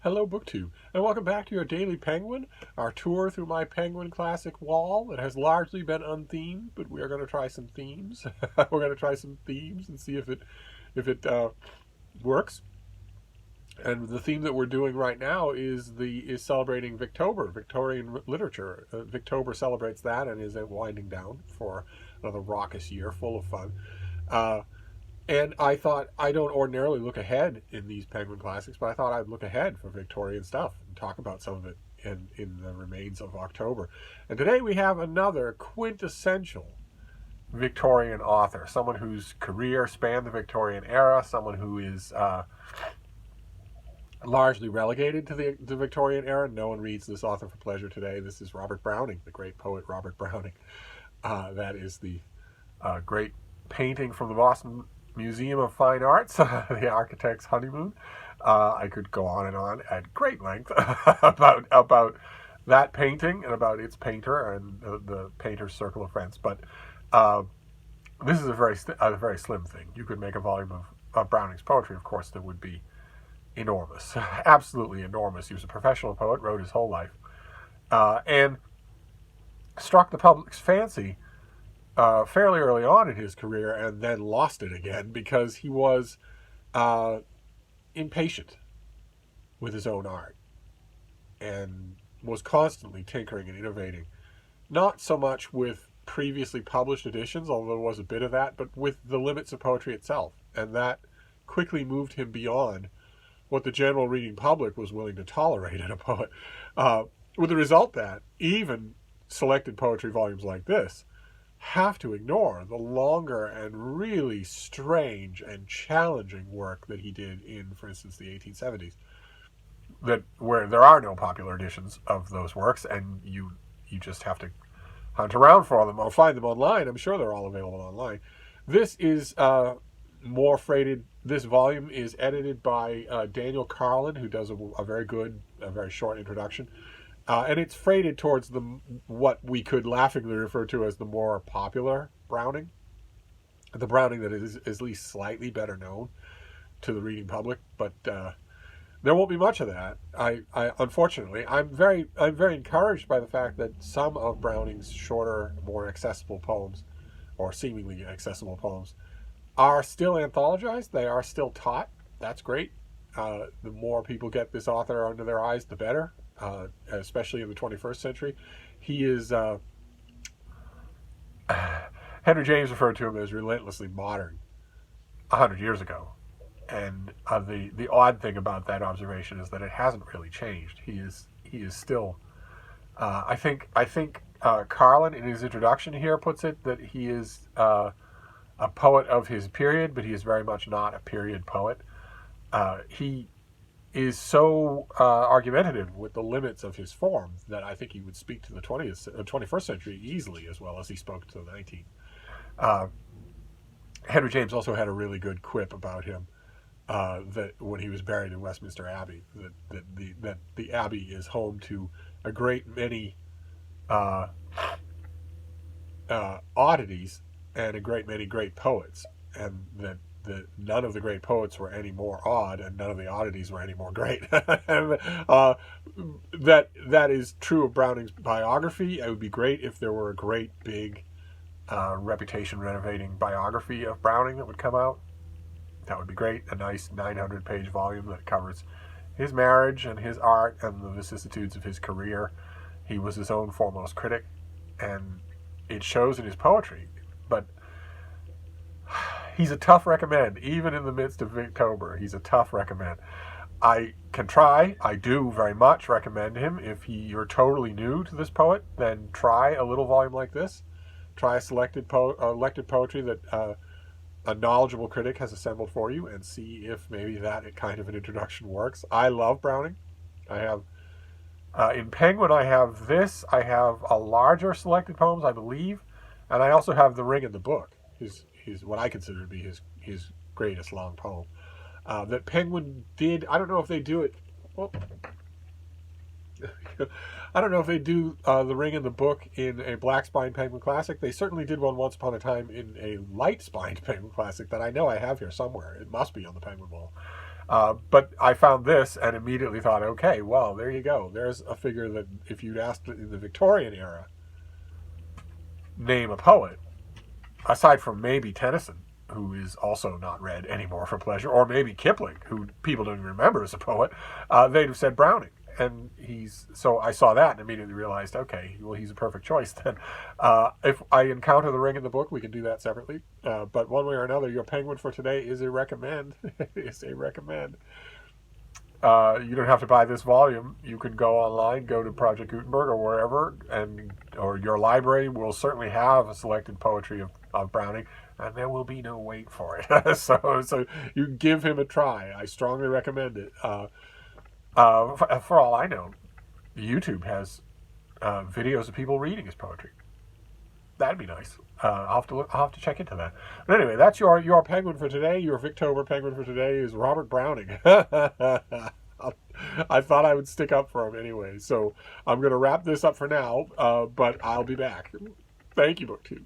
Hello, BookTube, and welcome back to your Daily Penguin, our tour through my Penguin Classic wall. It has largely been unthemed, but we are going to try some themes. We're going to try some themes and see if it works. And the theme that we're doing right now is celebrating Victober, Victorian literature. Victober celebrates that and is winding down for another raucous year full of fun. Uh, and I thought I don't ordinarily look ahead in these Penguin Classics, but I thought I'd look ahead for Victorian stuff and talk about some of it in the remains of October. And today we have another quintessential Victorian author, someone whose career spanned the Victorian era, someone who is largely relegated to the Victorian era. No one reads this author for pleasure today. This is Robert Browning, the great poet Robert Browning. That is the great painting from the Boston Museum of Fine Arts, The Architect's Honeymoon. I could go on and on at great length about that painting and about its painter and the painter's circle of friends. But this is a very slim thing. You could make a volume of Browning's poetry, of course, that would be enormous, absolutely enormous. He was a professional poet, wrote his whole life, and struck the public's fancy fairly early on in his career, and then lost it again because he was impatient with his own art and was constantly tinkering and innovating. Not so much with previously published editions, although there was a bit of that, but with the limits of poetry itself. And that quickly moved him beyond what the general reading public was willing to tolerate in a poet, with the result that even selected poetry volumes like this have to ignore the longer and really strange and challenging work that he did in, for instance, the 1870s, where there are no popular editions of those works, and you just have to hunt around for them or find them online. I'm sure they're all available online. This is more freighted. This volume is edited by Daniel Carlin, who does a very short introduction. And it's freighted towards what we could laughingly refer to as the more popular Browning, the Browning that is at least slightly better known to the reading public. But there won't be much of that. I unfortunately, I'm very encouraged by the fact that some of Browning's shorter, more accessible poems, or seemingly accessible poems, are still anthologized. They are still taught. That's great. The more people get this author under their eyes, the better. Especially in the 21st century. He is, Henry James referred to him as relentlessly modern 100 years ago. And the odd thing about that observation is that it hasn't really changed. He is still, I think Carlin in his introduction here puts it that he is a poet of his period, but he is very much not a period poet. He is so argumentative with the limits of his form that I think he would speak to the 21st century easily as well as he spoke to the 19th. Henry James also had a really good quip about him that when he was buried in Westminster Abbey, that the Abbey is home to a great many oddities and a great many great poets, and that none of the great poets were any more odd, and none of the oddities were any more great. And, that is true of Browning's biography. It would be great if there were a great big reputation-renovating biography of Browning that would come out. That would be great. A nice 900-page volume that covers his marriage and his art and the vicissitudes of his career. He was his own foremost critic, and it shows in his poetry. But he's a tough recommend, even in the midst of Victober. He's a tough recommend. I do very much recommend him. If you're totally new to this poet, then try a little volume like this. Try a selected poetry that a knowledgeable critic has assembled for you, and see if maybe that kind of an introduction works. I love Browning. I have in Penguin. I have this. I have a larger selected poems, I believe, and I also have The Ring in the Book. His what I consider to be his greatest long poem that Penguin did. I don't know if they do it. Well, I don't know if they do The Ring in the Book in a black spine Penguin Classic. They certainly did one once upon a time in a light spined Penguin Classic that I know I have here somewhere. It must be on the Penguin wall. But I found this and immediately thought, okay, well, there you go. There's a figure that if you'd asked in the Victorian era, name a poet, aside from maybe Tennyson, who is also not read anymore for pleasure, or maybe Kipling, who people don't even remember as a poet, they'd have said Browning. And so I saw that and immediately realized, okay, well, he's a perfect choice then. If I encounter the ring in the book, we can do that separately. But one way or another, your penguin for today is a recommend. Is a recommend. You don't have to buy this volume. You can go online, go to Project Gutenberg or wherever, or your library will certainly have a selected poetry of Browning, and there will be no wait for it. so you give him a try. I strongly recommend it. For all I know, YouTube has videos of people reading his poetry. That'd be nice. I'll have to check into that. But anyway, that's your penguin for today. Your Victober penguin for today is Robert Browning. I thought I would stick up for him anyway. So I'm going to wrap this up for now, but I'll be back. Thank you, BookTube.